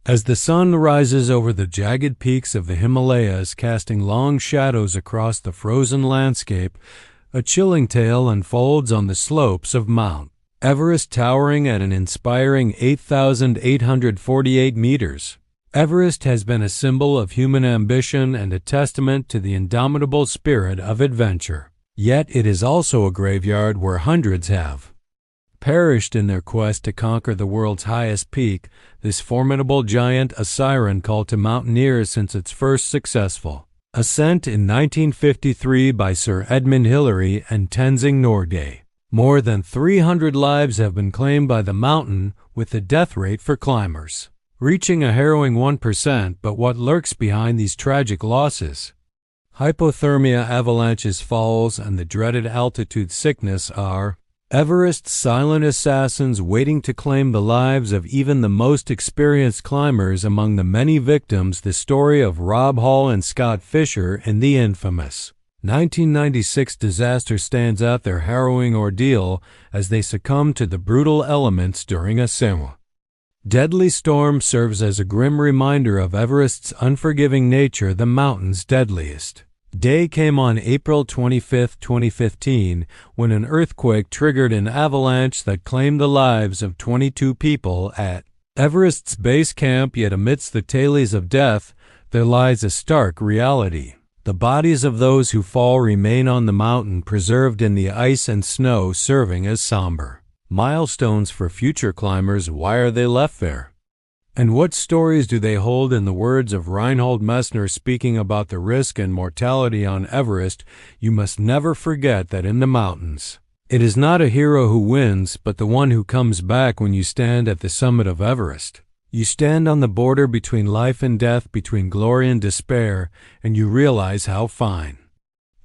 As the sun rises over the jagged peaks of the Himalayas, casting long shadows across the frozen landscape, a chilling tale unfolds on the slopes of Mount Everest, towering at an inspiring 8,848 meters. Everest has been a symbol of human ambition and a testament to the indomitable spirit of adventure. Yet it is also a graveyard where hundreds have perished in their quest to conquer the world's highest peak, this formidable giant a siren call to mountaineers since its first successful ascent in 1953 by Sir Edmund Hillary and Tenzing Norgay. More than 300 lives have been claimed by the mountain, with the death rate for climbers reaching a harrowing 1%. But what lurks behind these tragic losses? Hypothermia, avalanches, falls, and the dreaded altitude sickness are Everest's silent assassins waiting to claim the lives of even the most experienced climbers. Among the many victims, the story of Rob Hall and Scott Fisher in the infamous 1996 disaster stands out, their harrowing ordeal as they succumb to the brutal elements during a deadly storm serves as a grim reminder of Everest's unforgiving nature. The mountain's deadliest day came on April 25, 2015, when an earthquake triggered an avalanche that claimed the lives of 22 people at Everest's base camp. Yet amidst the tales of death, there lies a stark reality. The bodies of those who fall remain on the mountain, preserved in the ice and snow, serving as somber milestones for future climbers. Why are they left there? And what stories do they hold? In the words of Reinhold Messner speaking about the risk and mortality on Everest, you must never forget that in the mountains, it is not a hero who wins, but the one who comes back. When you stand at the summit of Everest, you stand on the border between life and death, between glory and despair, and you realize how fine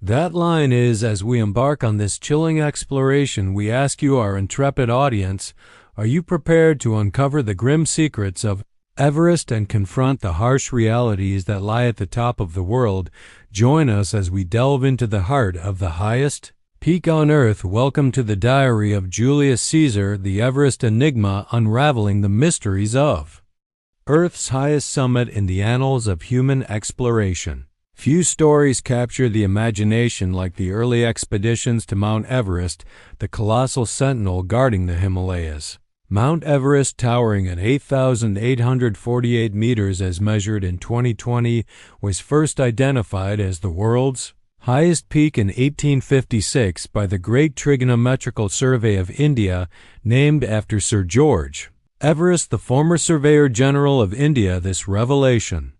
that line is. As we embark on this chilling exploration, we ask you, our intrepid audience, are you prepared to uncover the grim secrets of Everest and confront the harsh realities that lie at the top of the world? Join us as we delve into the heart of the highest peak on Earth. Welcome to the Diary of Julius Caesar, the Everest Enigma, unraveling the mysteries of Earth's highest summit in the annals of human exploration. Few stories capture the imagination like the early expeditions to Mount Everest, the colossal sentinel guarding the Himalayas. Mount Everest, towering at 8,848 meters as measured in 2020, was first identified as the world's highest peak in 1856 by the Great Trigonometrical Survey of India, named after Sir George Everest, the former Surveyor General of India. This revelation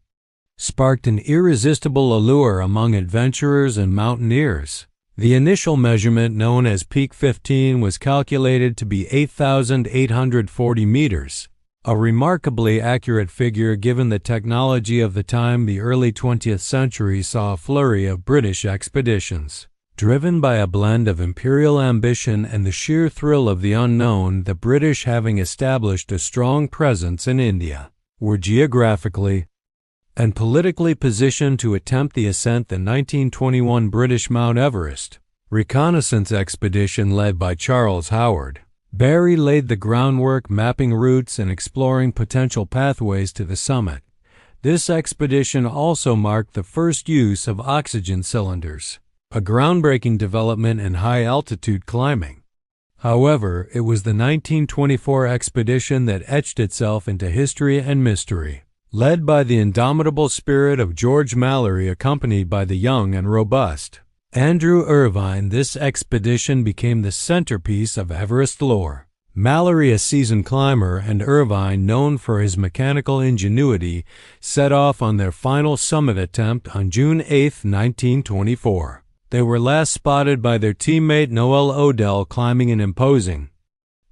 sparked an irresistible allure among adventurers and mountaineers. The initial measurement, known as Peak 15, was calculated to be 8,840 meters, a remarkably accurate figure given the technology of the time. The early 20th century saw a flurry of British expeditions, driven by a blend of imperial ambition and the sheer thrill of the unknown. The British, having established a strong presence in India, were geographically and politically positioned to attempt the ascent. The 1921 British Mount Everest reconnaissance expedition, led by Charles Howard Barry, laid the groundwork, mapping routes and exploring potential pathways to the summit. This expedition also marked the first use of oxygen cylinders, a groundbreaking development in high-altitude climbing. However, it was the 1924 expedition that etched itself into history and mystery. Led by the indomitable spirit of George Mallory, accompanied by the young and robust Andrew Irvine, this expedition became the centerpiece of Everest lore. Mallory, a seasoned climber, and Irvine, known for his mechanical ingenuity, set off on their final summit attempt on June 8, 1924. They were last spotted by their teammate Noel Odell climbing an imposing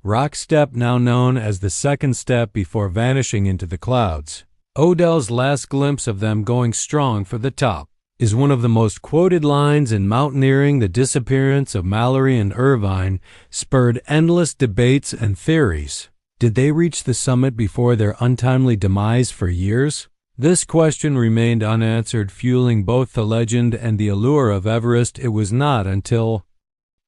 rock step now known as the second step before vanishing into the clouds. Odell's last glimpse of them going strong for the top is one of the most quoted lines in mountaineering. The disappearance of Mallory and Irvine spurred endless debates and theories. Did they reach the summit before their untimely demise for years? This question remained unanswered, fueling both the legend and the allure of Everest. It was not until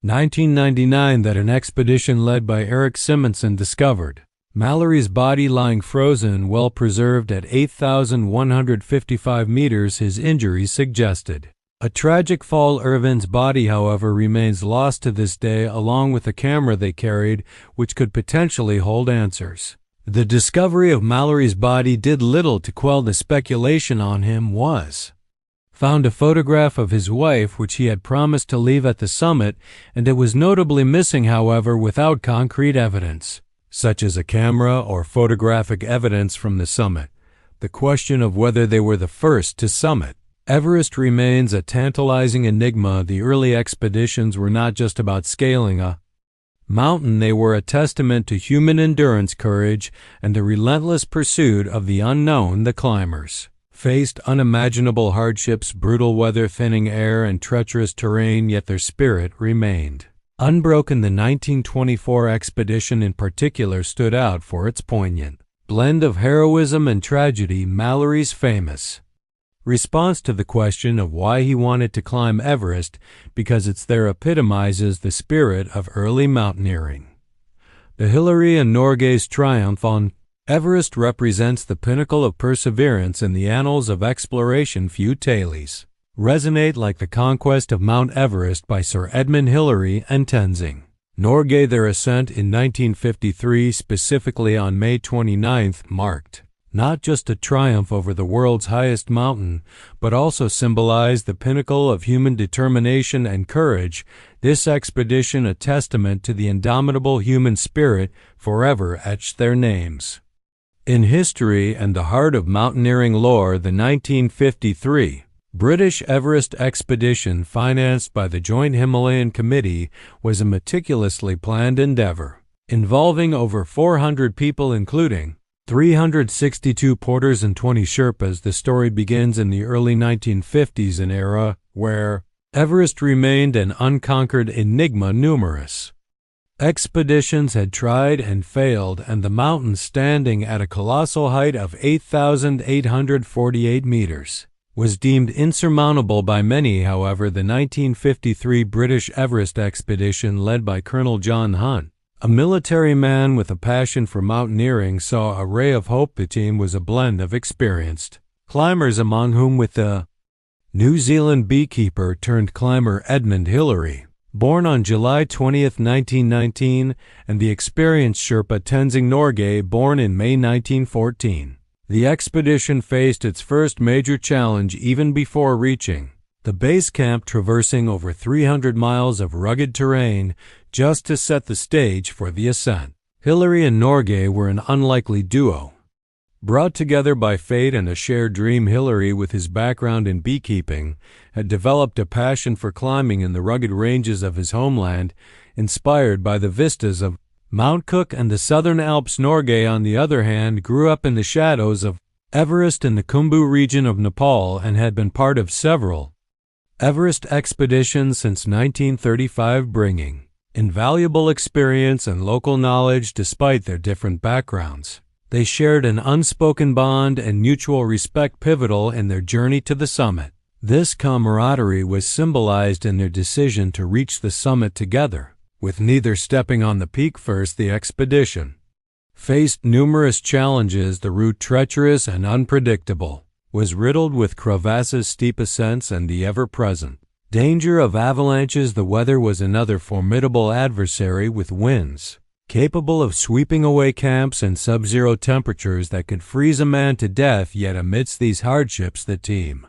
1999 that an expedition led by Eric Simonson discovered Mallory's body lying frozen, well preserved at 8,155 meters, his injuries suggested. A tragic fall. Irvin's body, however, remains lost to this day, along with the camera they carried, which could potentially hold answers. The discovery of Mallory's body did little to quell the speculation on him. Was found a photograph of his wife, which he had promised to leave at the summit, and it was notably missing, however, without concrete evidence, such as a camera or photographic evidence from the summit. The question of whether they were the first to summit Everest remains a tantalizing enigma. The early expeditions were not just about scaling a mountain, they were a testament to human endurance, courage, and the relentless pursuit of the unknown. The climbers faced unimaginable hardships, brutal weather, thinning air, and treacherous terrain, yet their spirit remained unbroken. The 1924 expedition in particular stood out for its poignant blend of heroism and tragedy. Mallory's famous response to the question of why he wanted to climb Everest, because it's there, epitomizes the spirit of early mountaineering. The Hillary and Norgay's triumph on Everest represents the pinnacle of perseverance in the annals of exploration. Few tales resonate like the conquest of Mount Everest by Sir Edmund Hillary and Tenzing Norgay. Their ascent in 1953, specifically on May 29th, marked not just a triumph over the world's highest mountain, but also symbolized the pinnacle of human determination and courage. This expedition, a testament to the indomitable human spirit, forever etched their names in history and the heart of mountaineering lore. The 1953 British Everest expedition, financed by the Joint Himalayan Committee, was a meticulously planned endeavor involving over 400 people, including 362 porters and 20 Sherpas. The story begins in the early 1950s, an era where Everest remained an unconquered enigma. Numerous expeditions had tried and failed, and the mountain, standing at a colossal height of 8,848 meters, was deemed insurmountable by many. However, the 1953 British Everest expedition, led by Colonel John Hunt, a military man with a passion for mountaineering, saw a ray of hope. The team was a blend of experienced climbers, among whom with the New Zealand beekeeper turned climber Edmund Hillary, born on July 20, 1919, and the experienced Sherpa Tenzing Norgay, born in May 1914. The expedition faced its first major challenge even before reaching the base camp, traversing over 300 miles of rugged terrain just to set the stage for the ascent. Hillary and Norgay were an unlikely duo, brought together by fate and a shared dream. Hillary, with his background in beekeeping, had developed a passion for climbing in the rugged ranges of his homeland, inspired by the vistas of Mount Cook and the Southern Alps. Norgay, on the other hand, grew up in the shadows of Everest in the Khumbu region of Nepal and had been part of several Everest expeditions since 1935, bringing invaluable experience and local knowledge. Despite their different backgrounds, they shared an unspoken bond and mutual respect, pivotal in their journey to the summit. This camaraderie was symbolized in their decision to reach the summit together, with neither stepping on the peak first. The expedition faced numerous challenges. The route, treacherous and unpredictable, was riddled with crevasses, steep ascents, and the ever-present danger of avalanches. The weather was another formidable adversary, with winds capable of sweeping away camps and sub-zero temperatures that could freeze a man to death. Yet amidst these hardships, the team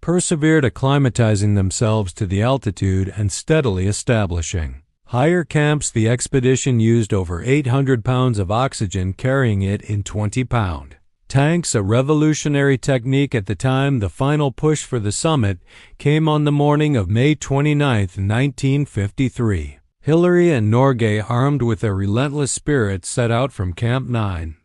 persevered, acclimatizing themselves to the altitude and steadily establishing higher camps. The expedition used over 800 pounds of oxygen, carrying it in 20-pound tanks, a revolutionary technique at the time. The final push for the summit came on the morning of May 29, 1953. Hillary and Norgay, armed with their relentless spirit, set out from Camp 9.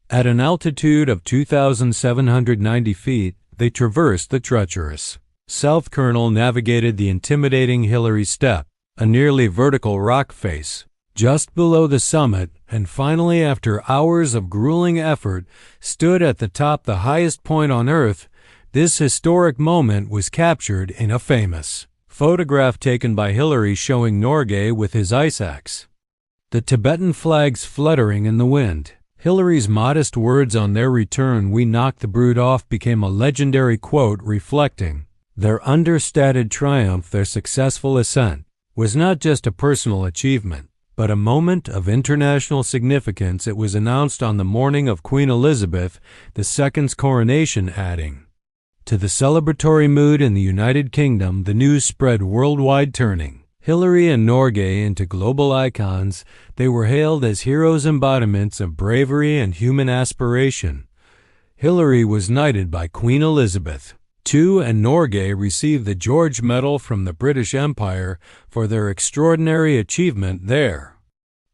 At an altitude of 2,790 feet, they traversed the treacherous South Colonel, navigated the intimidating Hillary Step, a nearly vertical rock face just below the summit, and finally, after hours of grueling effort, stood at the top, the highest point on Earth. This historic moment was captured in a famous photograph taken by Hillary showing Norgay with his ice axe, the Tibetan flags fluttering in the wind. Hillary's modest words on their return, "We knocked the brute off," became a legendary quote reflecting their understated triumph. Their successful ascent was not just a personal achievement, but a moment of international significance. It was announced on the morning of Queen Elizabeth II's coronation, adding to the celebratory mood in the United Kingdom. The news spread worldwide, turning Hillary and Norgay into global icons. They were hailed as heroes, embodiments of bravery and human aspiration. Hillary was knighted by Queen Elizabeth II, and Norgay received the George Medal from the British Empire for their extraordinary achievement. Their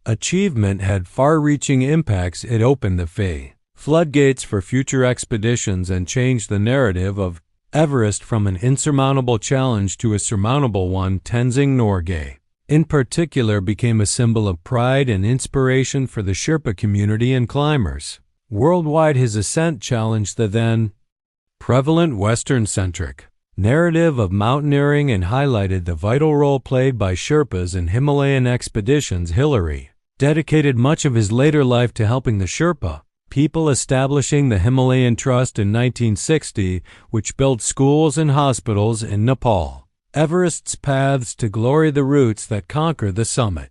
achievement had far-reaching impacts. It opened the floodgates for future expeditions and changed the narrative of Everest from an insurmountable challenge to a surmountable one. Tenzing Norgay, in particular, became a symbol of pride and inspiration for the Sherpa community and climbers worldwide. His ascent challenged the then prevalent Western-centric narrative of mountaineering and highlighted the vital role played by Sherpas in Himalayan expeditions. Hillary dedicated much of his later life to helping the Sherpa people, establishing the Himalayan Trust in 1960, which built schools and hospitals in Nepal. Everest's paths to glory, the routes that conquer the summit.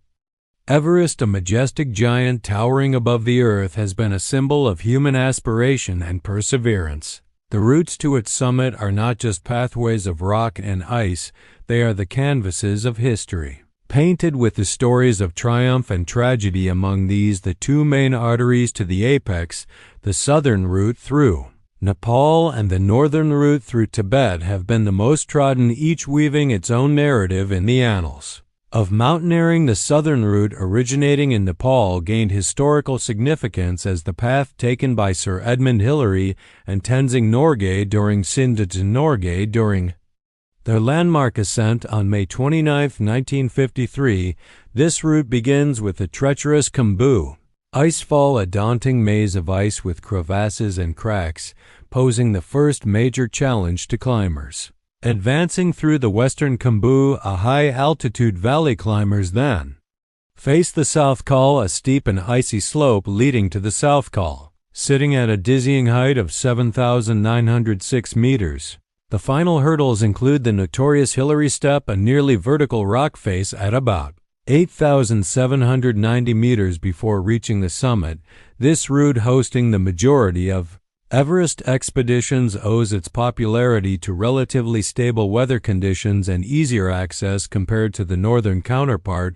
Everest, a majestic giant towering above the earth, has been a symbol of human aspiration and perseverance. The routes to its summit are not just pathways of rock and ice, they are the canvases of history, painted with the stories of triumph and tragedy. Among these, the two main arteries to the apex, the southern route through Nepal and the northern route through Tibet, have been the most trodden, each weaving its own narrative in the annals of mountaineering. The southern route, originating in Nepal, gained historical significance as the path taken by Sir Edmund Hillary and Tenzing Norgay during Norgay during their landmark ascent on May 29, 1953. This route begins with the treacherous Khumbu icefall, a daunting maze of ice with crevasses and cracks, posing the first major challenge to climbers. Advancing through the western Khumbu, a high-altitude valley, climbers then face the South Col, a steep and icy slope leading to the South Col, sitting at a dizzying height of 7,906 meters. The final hurdles include the notorious Hillary Step, a nearly vertical rock face at about 8,790 meters before reaching the summit. This route, hosting the majority of Everest expeditions, owes its popularity to relatively stable weather conditions and easier access compared to the northern counterpart.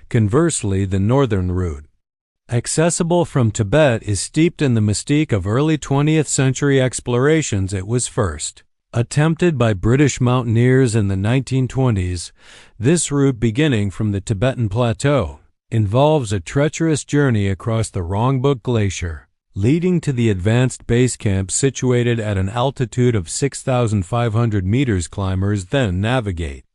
Conversely, the northern route, accessible from Tibet, is steeped in the mystique of early 20th century explorations. It was first attempted by British mountaineers in the 1920s. This route, beginning from the Tibetan Plateau, involves a treacherous journey across the Rongbuk Glacier, leading to the advanced base camp situated at an altitude of 6,500 meters. Climbers then navigate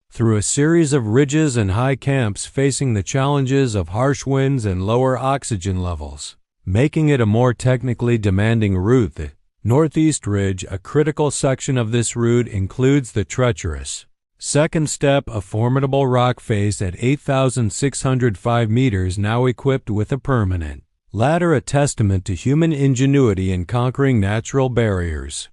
through a series of ridges and high camps, facing the challenges of harsh winds and lower oxygen levels, making it a more technically demanding route. The Northeast Ridge, a critical section of this route, includes the treacherous second step, a formidable rock face at 8,605 meters, now equipped with a permanent ladder, a testament to human ingenuity in conquering natural barriers.